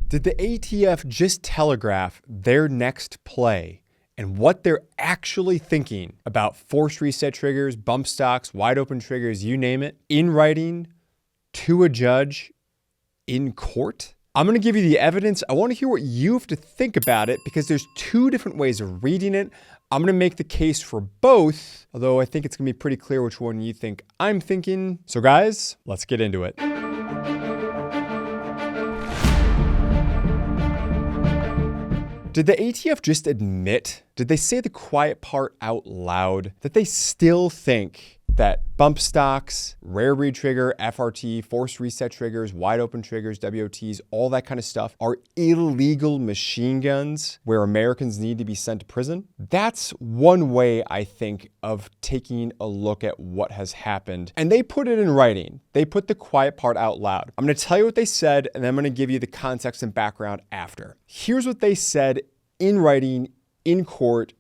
Did the ATF just telegraph their next play and what they're actually thinking about force reset triggers, bump stocks, wide open triggers, you name it, in writing to a judge in court? I'm going to give you the evidence. I want to hear what you have to think about it because there's two different ways of reading it. I'm going to make the case for both, although I think it's going to be pretty clear which one you think I'm thinking. So guys, let's get into it. Did the ATF just admit, did they say the quiet part out loud, that they still think that bump stocks, rare breed trigger, FRT, force reset triggers, wide open triggers, WOTs, all that kind of stuff are illegal machine guns where Americans need to be sent to prison? That's one way, I think, of taking a look at what has happened. And they put it in writing. They put the quiet part out loud. I'm going to tell you what they said, and then I'm going to give you the context and background after. Here's what they said in writing, in court,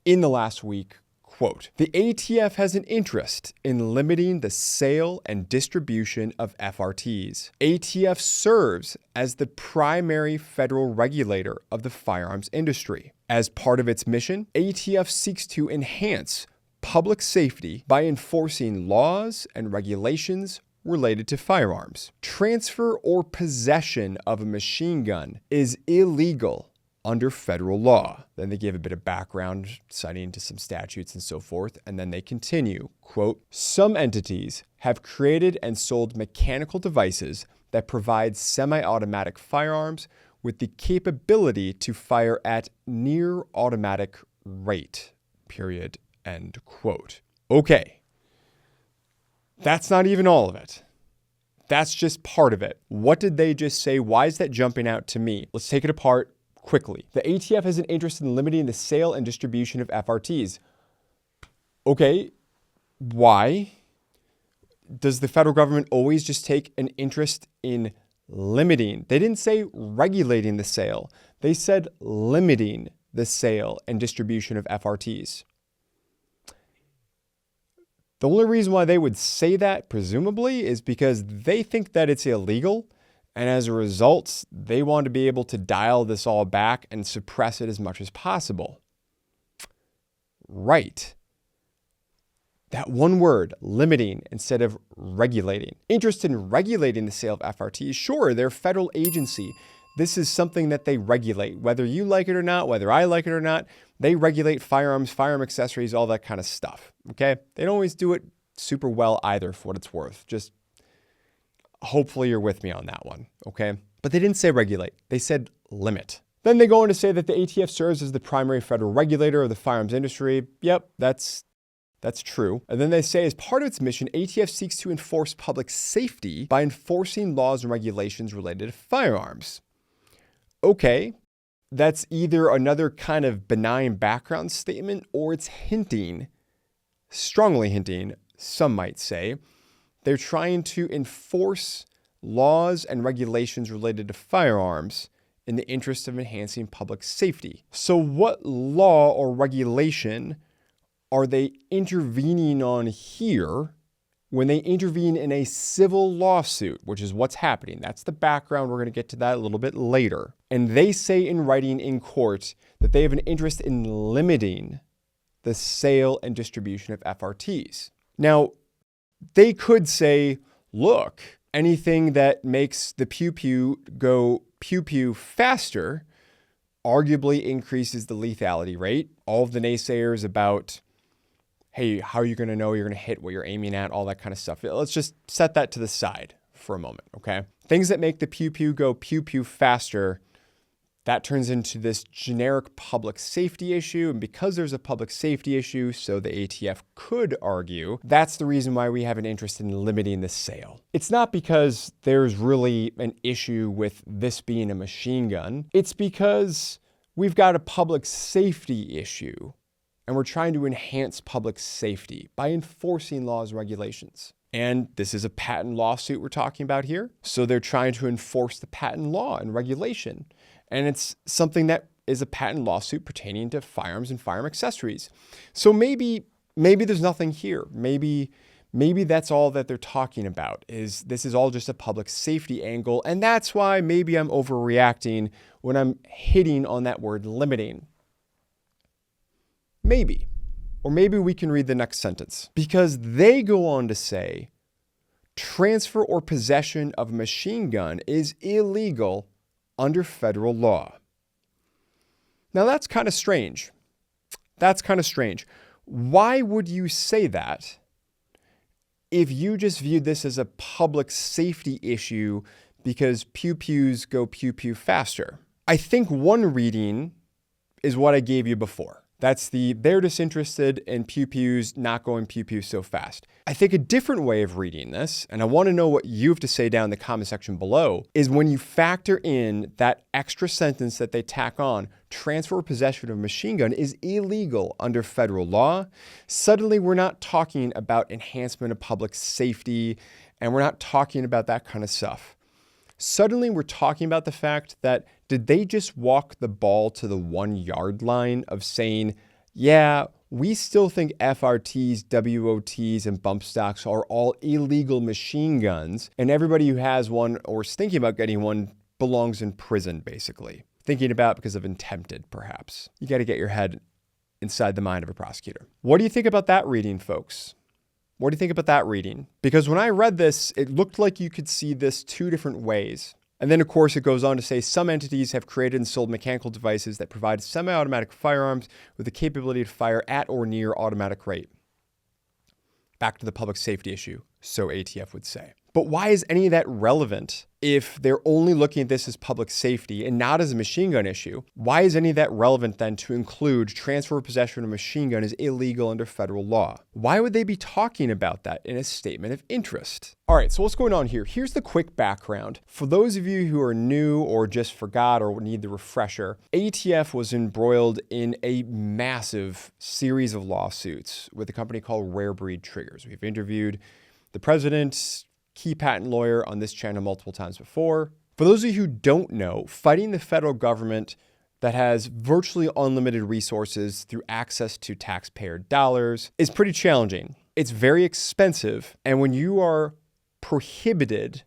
in the last week. Quote, the ATF has an interest in limiting the sale and distribution of FRTs. ATF serves as the primary federal regulator of the firearms industry. As part of its mission, ATF seeks to enhance public safety by enforcing laws and regulations related to firearms. Transfer or possession of a machine gun is illegal under federal law. Then they give a bit of background, citing to some statutes and so forth, and then they continue, quote, some entities have created and sold mechanical devices that provide semi-automatic firearms with the capability to fire at near automatic rate, period, end quote. Okay, that's not even all of it. That's just part of it. What did they just say? Why is that jumping out to me? Let's take it apart quickly. The ATF has an interest in limiting the sale and distribution of FRTs. Okay, why? Does the federal government always just take an interest in limiting? They didn't say regulating the sale. They said limiting the sale and distribution of FRTs. The only reason why they would say that, presumably, is because they think that it's illegal. And as a result, they want to be able to dial this all back and suppress it as much as possible. Right. That one word, limiting instead of regulating. Interested in regulating the sale of FRTs? Sure, they're a federal agency. This is something that they regulate. Whether you like it or not, whether I like it or not, they regulate firearms, firearm accessories, all that kind of stuff. Okay? They don't always do it super well either, for what it's worth. Just hopefully you're with me on that one, okay? But they didn't say regulate. They said limit. Then they go on to say that the ATF serves as the primary federal regulator of the firearms industry. Yep, that's true. And then they say as part of its mission, ATF seeks to enforce public safety by enforcing laws and regulations related to firearms. Okay, that's either another kind of benign background statement or it's hinting, strongly hinting, some might say, they're trying to enforce laws and regulations related to firearms in the interest of enhancing public safety. So what law or regulation are they intervening on here when they intervene in a civil lawsuit, which is what's happening? That's the background. We're going to get to that a little bit later. And they say in writing in court that they have an interest in limiting the sale and distribution of FRTs. Now, they could say, look, anything that makes the pew-pew go pew-pew faster arguably increases the lethality rate. All of the naysayers about, hey, how are you going to know you're going to hit what you're aiming at, all that kind of stuff. Let's just set that to the side for a moment, okay? Things that make the pew-pew go pew-pew faster, that turns into this generic public safety issue. And because there's a public safety issue, so the ATF could argue, that's the reason why we have an interest in limiting the sale. It's not because there's really an issue with this being a machine gun. It's because we've got a public safety issue and we're trying to enhance public safety by enforcing laws and regulations. And this is a patent lawsuit we're talking about here. So they're trying to enforce the patent law and regulation. And it's something that is a patent lawsuit pertaining to firearms and firearm accessories. So maybe there's nothing here. Maybe maybe that's all that they're talking about, is this is all just a public safety angle, and that's why maybe I'm overreacting when I'm hitting on that word limiting. Maybe. Or maybe we can read the next sentence, because they go on to say, transfer or possession of a machine gun is illegal under federal law. Now that's kind of strange. Why would you say that if you just viewed this as a public safety issue because pew-pews go pew-pew faster? I think one reading is what I gave you before. That's they're disinterested in pew-pews not going pew-pew so fast. I think a different way of reading this, and I want to know what you have to say down in the comment section below, is when you factor in that extra sentence that they tack on, transfer or possession of a machine gun is illegal under federal law. Suddenly we're not talking about enhancement of public safety, and we're not talking about that kind of stuff. Suddenly we're talking about the fact that did they just walk the ball to the 1 yard line of saying, yeah, we still think FRTs, WOTs, and bump stocks are all illegal machine guns, and everybody who has one or is thinking about getting one belongs in prison, basically. Thinking about because of attempted, perhaps. You got to get your head inside the mind of a prosecutor. What do you think about that reading, folks? What do you think about that reading? Because when I read this, it looked like you could see this two different ways. And then, of course, it goes on to say some entities have created and sold mechanical devices that provide semi-automatic firearms with the capability to fire at or near automatic rate. Back to the public safety issue, so ATF would say. But why is any of that relevant if they're only looking at this as public safety and not as a machine gun issue? Why is any of that relevant then to include transfer or possession of a machine gun is illegal under federal law? Why would they be talking about that in a statement of interest? All right, so what's going on here? Here's the quick background. For those of you who are new or just forgot or need the refresher, ATF was embroiled in a massive series of lawsuits with a company called Rare Breed Triggers. We've interviewed the president, key patent lawyer on this channel multiple times before. For those of you who don't know, fighting the federal government that has virtually unlimited resources through access to taxpayer dollars is pretty challenging. It's very expensive. And when you are prohibited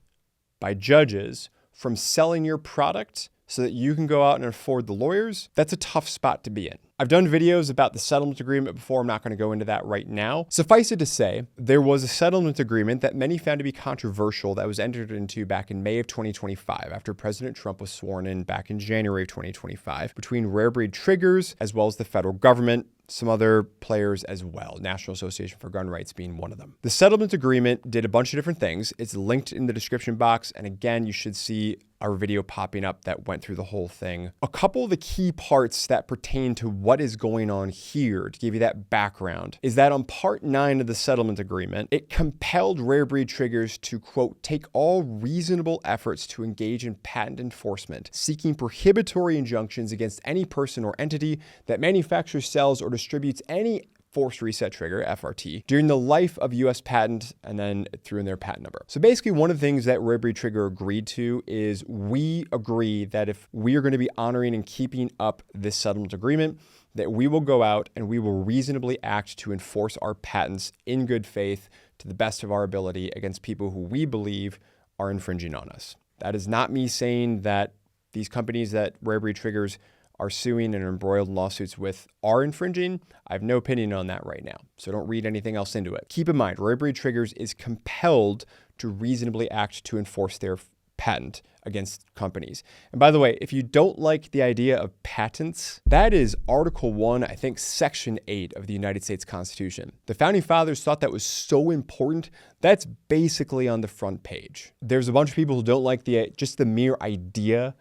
by judges from selling your product so that you can go out and afford the lawyers, that's a tough spot to be in. I've done videos about the settlement agreement before. I'm not going to go into that right now. Suffice it to say, there was a settlement agreement that many found to be controversial that was entered into back in May of 2025 after President Trump was sworn in back in January of 2025 between Rare Breed Triggers as well as the federal government, some other players as well, National Association for Gun Rights being one of them. The settlement agreement did a bunch of different things. It's linked in the description box. And again, you should see our video popping up that went through the whole thing. A couple of the key parts that pertain to what is going on here, to give you that background, is that on part 9 of the settlement agreement, it compelled Rare Breed Triggers to, quote, take all reasonable efforts to engage in patent enforcement, seeking prohibitory injunctions against any person or entity that manufactures, sells, or distributes any forced reset trigger, FRT, during the life of U.S. patent and then through in their patent number. So basically one of the things that Rare Breed Trigger agreed to is we agree that if we are going to be honoring and keeping up this settlement agreement, that we will go out and we will reasonably act to enforce our patents in good faith to the best of our ability against people who we believe are infringing on us. That is not me saying that these companies that Rare Breed Triggers are suing and are embroiled in lawsuits with are infringing. I have no opinion on that right now, so don't read anything else into it. Keep in mind, Rare Breed Triggers is compelled to reasonably act to enforce their patent against companies. And by the way, if you don't like the idea of patents, that is Article 1, I think Section 8 of the United States Constitution. The Founding Fathers thought that was so important, that's basically on the front page. There's a bunch of people who don't like just the mere idea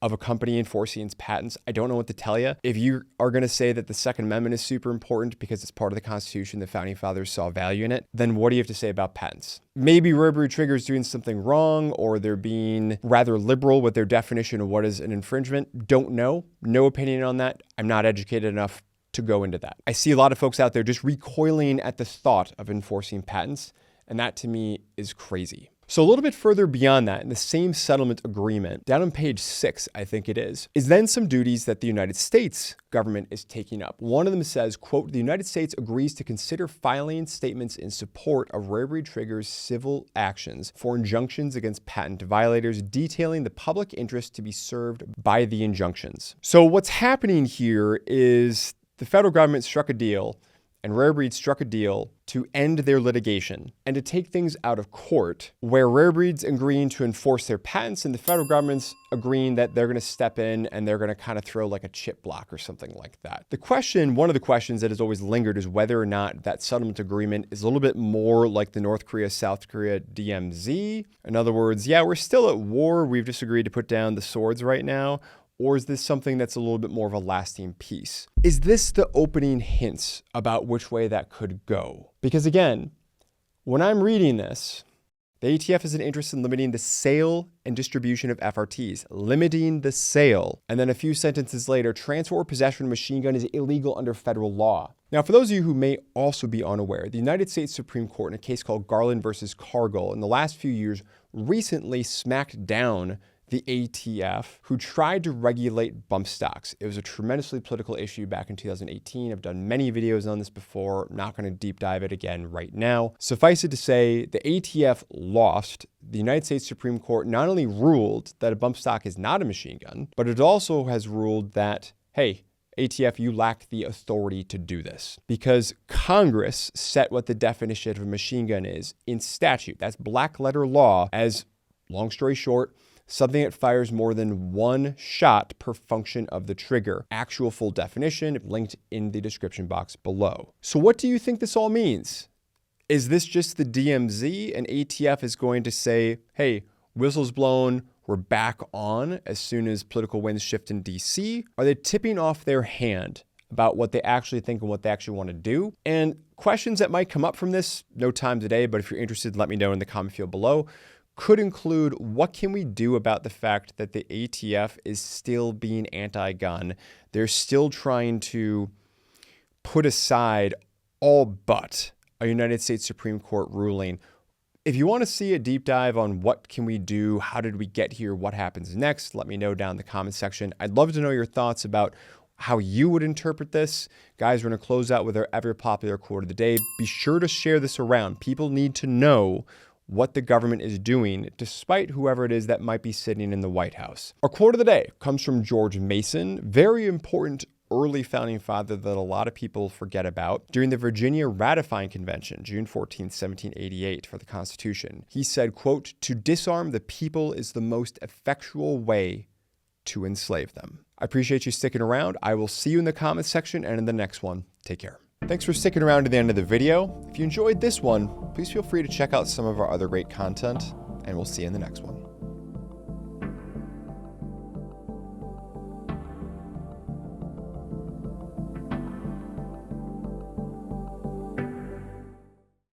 of a company enforcing its patents. I don't know what to tell you. If you are going to say that the Second Amendment is super important because it's part of the Constitution, the Founding Fathers saw value in it, then what do you have to say about patents? Maybe Rare Breed Trigger is doing something wrong, or they're being rather liberal with their definition of what is an infringement. Don't know. No opinion on that. I'm not educated enough to go into that. I see a lot of folks out there just recoiling at the thought of enforcing patents, and that to me is crazy. So a little bit further beyond that, in the same settlement agreement, down on page 6, I think it is then some duties that the United States government is taking up. One of them says, quote, the United States agrees to consider filing statements in support of Rare Breed Trigger's civil actions for injunctions against patent violators, detailing the public interest to be served by the injunctions. So what's happening here is the federal government struck a deal and Rare Breed struck a deal to end their litigation and to take things out of court, where Rare Breed's agreeing to enforce their patents and the federal government's agreeing that they're going to step in and they're going to kind of throw like a chip block or something like that. One of the questions that has always lingered is whether or not that settlement agreement is a little bit more like the North Korea, South Korea DMZ. In other words, yeah, we're still at war. We've just agreed to put down the swords right now. Or is this something that's a little bit more of a lasting peace? Is this the opening hints about which way that could go? Because again, when I'm reading this, the ATF has an interest in limiting the sale and distribution of FRTs, limiting the sale. And then a few sentences later, transfer or possession of a machine gun is illegal under federal law. Now, for those of you who may also be unaware, the United States Supreme Court, in a case called Garland versus Cargill, in the last few years, recently smacked down the ATF, who tried to regulate bump stocks. It was a tremendously political issue back in 2018. I've done many videos on this before. I'm not going to deep dive it again right now. Suffice it to say, the ATF lost. The United States Supreme Court not only ruled that a bump stock is not a machine gun, but it also has ruled that, hey, ATF, you lack the authority to do this, because Congress set what the definition of a machine gun is in statute. That's black letter law, as, long story short, something that fires more than one shot per function of the trigger. Actual full definition linked in the description box below. So what do you think this all means? Is this just the DMZ and ATF is going to say, hey, whistle's blown, we're back on as soon as political winds shift in DC? Are they tipping off their hand about what they actually think and what they actually want to do? And questions that might come up from this, no time today, but if you're interested, let me know in the comment field below, could include, what can we do about the fact that the ATF is still being anti-gun? They're still trying to put aside all but a United States Supreme Court ruling. If you want to see a deep dive on what can we do, how did we get here, what happens next, let me know down in the comment section. I'd love to know your thoughts about how you would interpret this. Guys, we're going to close out with our ever popular quote of the day. Be sure to share this around. People need to know what the government is doing, despite whoever it is that might be sitting in the White House. Our quote of the day comes from George Mason, very important early founding father that a lot of people forget about. During the Virginia Ratifying Convention, June 14, 1788, for the Constitution, he said, quote, to disarm the people is the most effectual way to enslave them. I appreciate you sticking around. I will see you in the comments section and in the next one. Take care. Thanks for sticking around to the end of the video. If you enjoyed this one, please feel free to check out some of our other great content, and we'll see you in the next one.